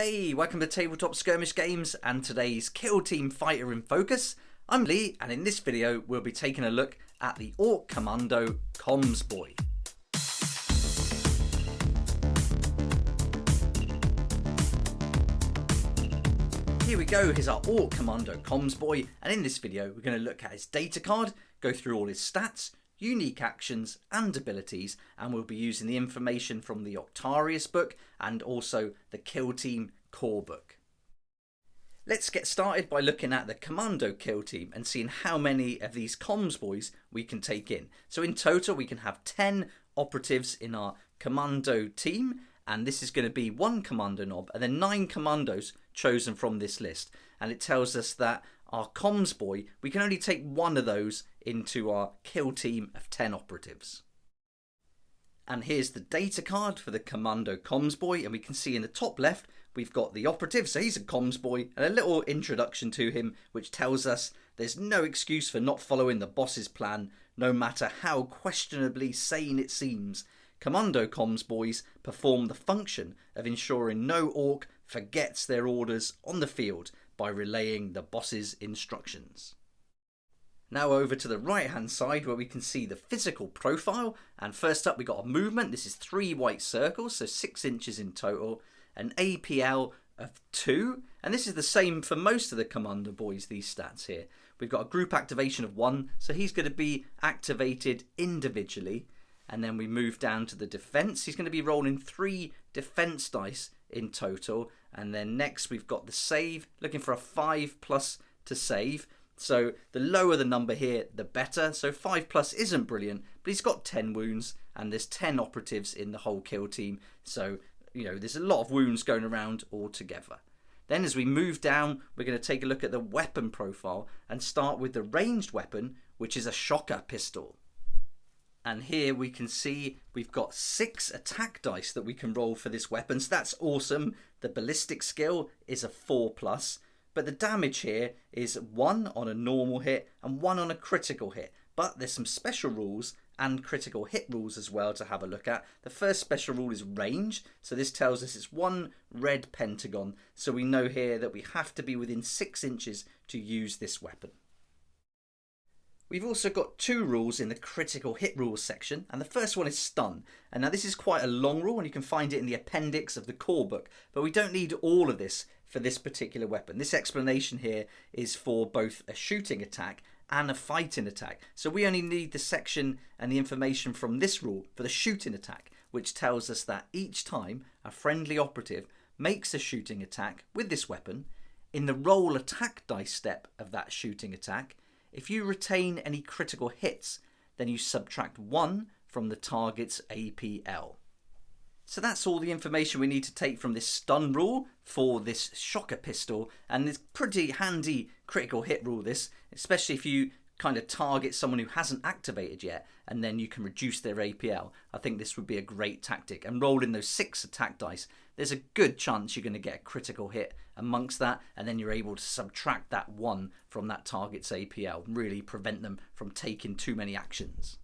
Hey, welcome to Tabletop Skirmish Games and today's Kill Team Fighter in Focus. I'm Lee, and in this video we'll be taking a look at the ORK Kommando COMMS BOY. Here we go, here's our ORK Kommando COMMS BOY, and in this video we're going to look at his data card, go through all his stats, unique actions and abilities, and we'll be using the information from the Octarius book and also the Kill Team core book. Let's get started by looking at the Commando kill team and seeing how many of these comms boys we can take in. So in total we can have 10 operatives in our Commando team, and this is going to be one commando knob and then 9 commandos chosen from this list, and it tells us that our comms boy, we can only take one of those into our kill team of 10 operatives. And here's the data card for the Commando comms boy, and we can see in the top left we've got the operative, so he's a comms boy, and a little introduction to him which tells us there's no excuse for not following the boss's plan, no matter how questionably sane it seems. Commando comms boys perform the function of ensuring no orc forgets their orders on the field by relaying the boss's instructions. Now over to the right hand side where we can see the physical profile, and first up we got a movement. This is 3 white circles, so 6 inches in total, an APL of 2, and this is the same for most of the Commander boys, these stats here. We've got a group activation of 1, so he's going to be activated individually, and then we move down to the defense. He's going to be rolling 3 defense dice in total, and then next we've got the save, looking for a 5+ to save. So the lower the number here, the better. So 5+ isn't brilliant, but he's got 10 wounds, and there's 10 operatives in the whole kill team. So, you know, there's a lot of wounds going around altogether. Then as we move down, we're going to take a look at the weapon profile and start with the ranged weapon, which is a shocker pistol. And here we can see we've got 6 attack dice that we can roll for this weapon. So that's awesome. The ballistic skill is a 4+. But the damage here is 1 on a normal hit and 1 on a critical hit. But there's some special rules and critical hit rules as well to have a look at. The first special rule is range. So this tells us it's 1 red pentagon. So we know here that we have to be within 6 inches to use this weapon. We've also got 2 rules in the critical hit rules section, and the first one is stun. And now this is quite a long rule, and you can find it in the appendix of the core book, but we don't need all of this for this particular weapon. This explanation here is for both a shooting attack and a fighting attack. So we only need the section and the information from this rule for the shooting attack, which tells us that each time a friendly operative makes a shooting attack with this weapon, in the roll attack dice step of that shooting attack, if you retain any critical hits, then you subtract 1 from the target's APL. So that's all the information we need to take from this stun rule for this shocker pistol, and it's pretty handy critical hit rule this, especially if you kind of target someone who hasn't activated yet and then you can reduce their APL. I think this would be a great tactic, and rolling those 6 attack dice, there's a good chance you're going to get a critical hit amongst that, and then you're able to subtract that 1 from that target's APL and really prevent them from taking too many actions.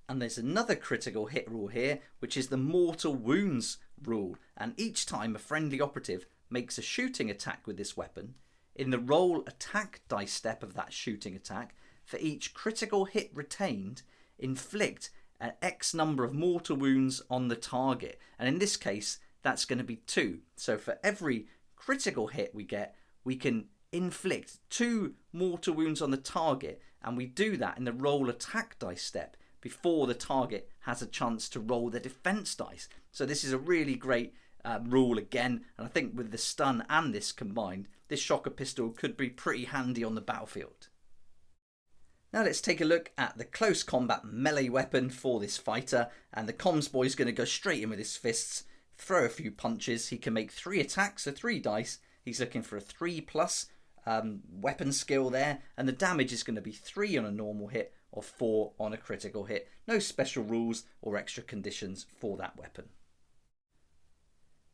And there's another critical hit rule here, which is the mortal wounds rule, and each time a friendly operative makes a shooting attack with this weapon, in the roll attack dice step of that shooting attack, for each critical hit retained, inflict an X number of mortal wounds on the target. And in this case, that's going to be 2. So for every critical hit we get, we can inflict 2 mortal wounds on the target, and we do that in the roll attack dice step before the target has a chance to roll the defense dice. So this is a really great rule again, and I think with the stun and this combined, this shocker pistol could be pretty handy on the battlefield. Now let's take a look at the close combat melee weapon for this fighter, and the comms boy is going to go straight in with his fists, throw a few punches. He can make 3 attacks, so 3 dice. He's looking for a 3+ weapon skill there, and the damage is going to be 3 on a normal hit or 4 on a critical hit. No special rules or extra conditions for that weapon.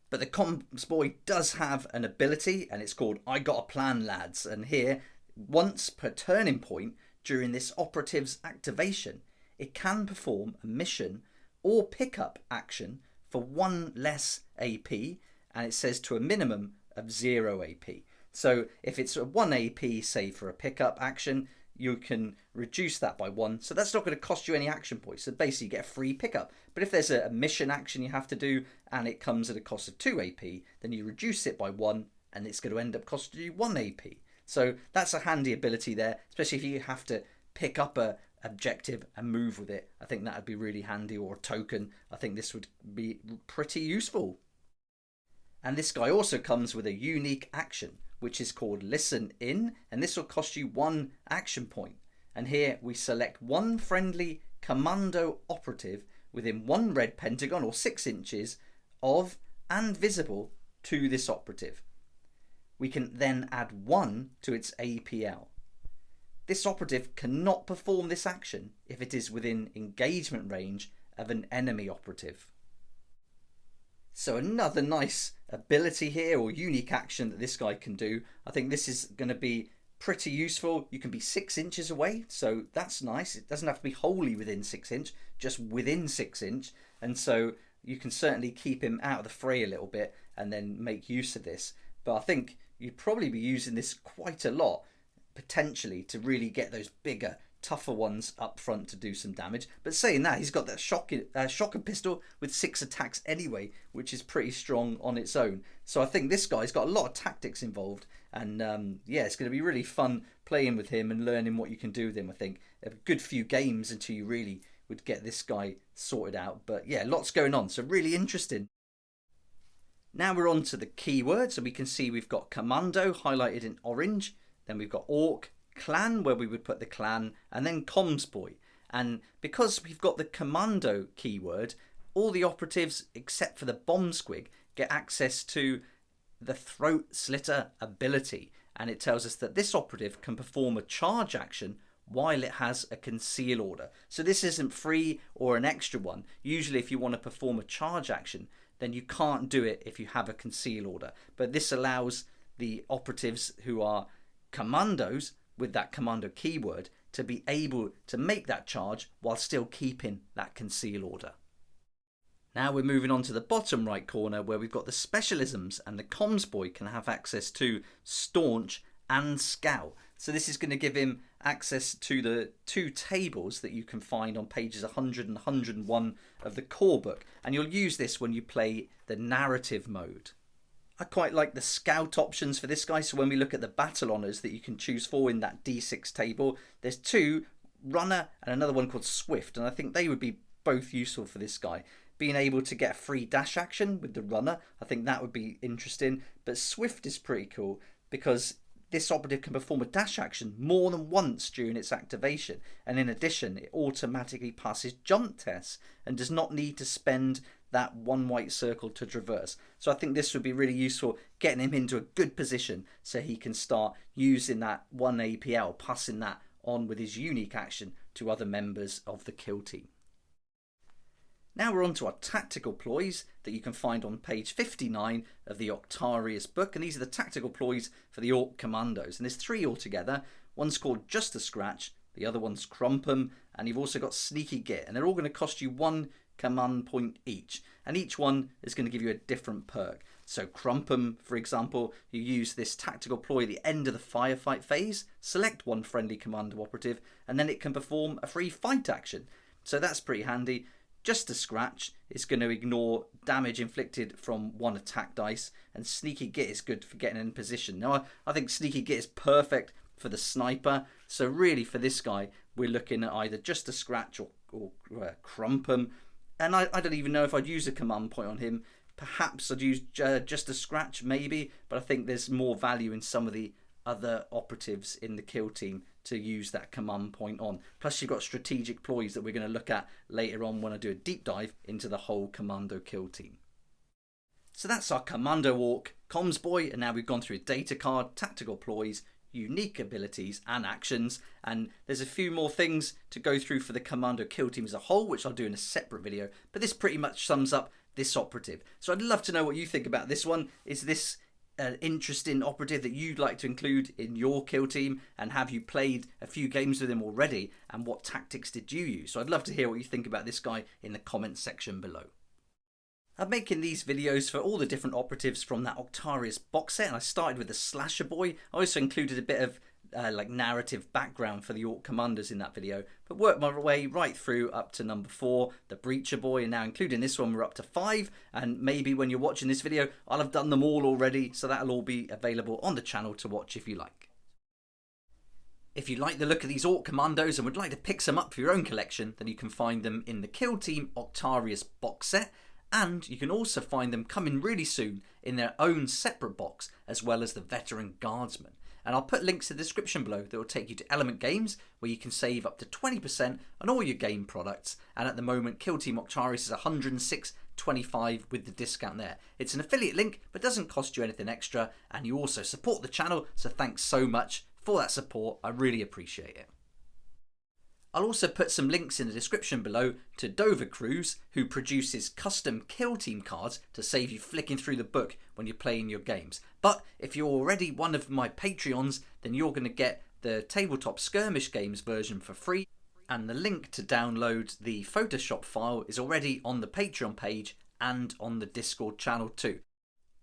But the comms boy does have an ability, and it's called I Got a Plan, Lads. And here, once per turning point during this operative's activation, it can perform a mission or pickup action for 1 less AP and it says to a minimum of 0 AP. So if it's a 1 AP, say for a pickup action, you can reduce that by 1. So that's not going to cost you any action points. So basically you get a free pickup. But if there's a mission action you have to do and it comes at a cost of 2 AP, then you reduce it by 1 and it's going to end up costing you 1 AP. So that's a handy ability there, especially if you have to pick up a objective and move with it. I think that would be really handy, or a token. I think this would be pretty useful. And this guy also comes with a unique action, which is called Listen In, and this will cost you 1 action point. And here we select one friendly Commando operative within 1 red pentagon or 6 inches of and visible to this operative. We can then add 1 to its APL. This operative cannot perform this action if it is within engagement range of an enemy operative. So another nice ability here, or unique action that this guy can do. I think this is going to be pretty useful. You can be 6 inches away, so that's nice. It doesn't have to be wholly within 6 inch, just within 6 inch. And so you can certainly keep him out of the fray a little bit and then make use of this. But I think you'd probably be using this quite a lot, potentially, to really get those bigger, tougher ones up front to do some damage. But saying that, he's got that shocker pistol with 6 attacks anyway, which is pretty strong on its own. So I think this guy's got a lot of tactics involved, and yeah, it's going to be really fun playing with him and learning what you can do with him. I think a good few games until you really would get this guy sorted out. But yeah, lots going on, so really interesting. Now we're on to the keywords, and we can see we've got Commando highlighted in orange, then we've got ORK, Clan, where we would put the clan, and then Comms Boy. And because we've got the Commando keyword, all the operatives except for the bomb squig get access to the throat slitter ability, and it tells us that this operative can perform a charge action while it has a conceal order. So this isn't free or an extra one. Usually if you want to perform a charge action, then you can't do it if you have a conceal order. But this allows the operatives who are commandos with that commando keyword to be able to make that charge while still keeping that conceal order. Now we're moving on to the bottom right corner, where we've got the specialisms, and the comms boy can have access to staunch and scout. So this is going to give him access to the 2 tables that you can find on pages 100 and 101 of the core book, and you'll use this when you play the narrative mode. I quite like the scout options for this guy. So when we look at the battle honours that you can choose for in that D6 table, there's 2, runner and another one called swift, and I think they would be both useful for this guy. Being able to get a free dash action with the runner, I think that would be interesting. But swift is pretty cool because this operative can perform a dash action more than once during its activation, and in addition it automatically passes jump tests and does not need to spend that 1 white circle to traverse. So I think this would be really useful, getting him into a good position so he can start using that 1 APL, passing that on with his unique action to other members of the kill team. Now we're on to our tactical ploys that you can find on page 59 of the Octarius book, and these are the tactical ploys for the ORK Commandos, and there's 3 altogether. One's called Just a Scratch, the other one's Crump 'em, and you've also got Sneaky Git, and they're all going to cost you 1 command point each, and each one is going to give you a different perk. So Crump 'em, for example, you use this tactical ploy at the end of the firefight phase, select 1 friendly commando operative, and then it can perform a free fight action. So that's pretty handy. Just a Scratch is going to ignore damage inflicted from 1 attack dice, and Sneaky Git is good for getting in position. Now I think Sneaky Git is perfect for the sniper, so really for this guy we're looking at either Just a Scratch or Crump 'em, and I don't even know if I'd use a command point on him. Perhaps I'd use Just a Scratch maybe, but I think there's more value in some of the other operatives in the kill team to use that command point on. Plus you've got strategic ploys that we're going to look at later on when I do a deep dive into the whole commando kill team. So that's our Commando ORK Comms Boy, and now we've gone through data card, tactical ploys, unique abilities and actions, and there's a few more things to go through for the commando kill team as a whole, which I'll do in a separate video, but this pretty much sums up this operative. So I'd love to know what you think about this one. Is this an interesting operative that you'd like to include in your kill team, and have you played a few games with him already, and what tactics did you use? So I'd love to hear what you think about this guy in the comments section below. I'm making these videos for all the different operatives from that Octarius box set, and I started with the Slasher Boy. I also included a bit of like narrative background for the ORK Commandos in that video, but worked my way right through up to number 4, the Breacher Boy, and now including this one we're up to 5, and maybe when you're watching this video I'll have done them all already, so that'll all be available on the channel to watch if you like. If you like the look of these ORK Commandos and would like to pick some up for your own collection, then you can find them in the Kill Team Octarius box set, and you can also find them coming really soon in their own separate box, as well as the Veteran Guardsman. And I'll put links in the description below that will take you to Element Games, where you can save up to 20% on all your game products. And at the moment, Kill Team Octarius is $106.25 with the discount there. It's an affiliate link, but doesn't cost you anything extra, and you also support the channel, so thanks so much for that support. I really appreciate it. I'll also put some links in the description below to Dovah Kruz, who produces custom Kill Team cards to save you flicking through the book when you're playing your games. But if you're already one of my Patreons, then you're going to get the Tabletop Skirmish Games version for free, and the link to download the Photoshop file is already on the Patreon page and on the Discord channel too.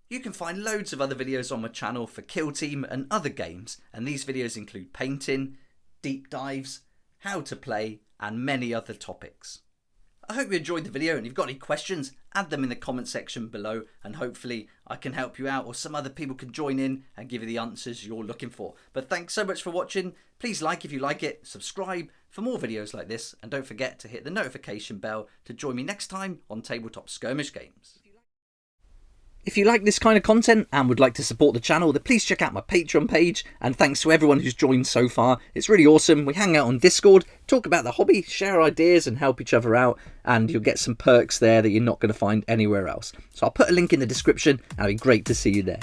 You can find loads of other videos on my channel for Kill Team and other games, and these videos include painting, deep dives, how to play, and many other topics. I hope you enjoyed the video, and if you've got any questions, add them in the comment section below, and hopefully I can help you out, or some other people can join in and give you the answers you're looking for. But thanks so much for watching. Please like if you like it, subscribe for more videos like this, and don't forget to hit the notification bell to join me next time on Tabletop Skirmish Games. If you like this kind of content and would like to support the channel, then please check out my Patreon page, and thanks to everyone who's joined so far. It's really awesome. We hang out on Discord, talk about the hobby, share ideas and help each other out, and you'll get some perks there that you're not going to find anywhere else. So I'll put a link in the description, and it'd be great to see you there.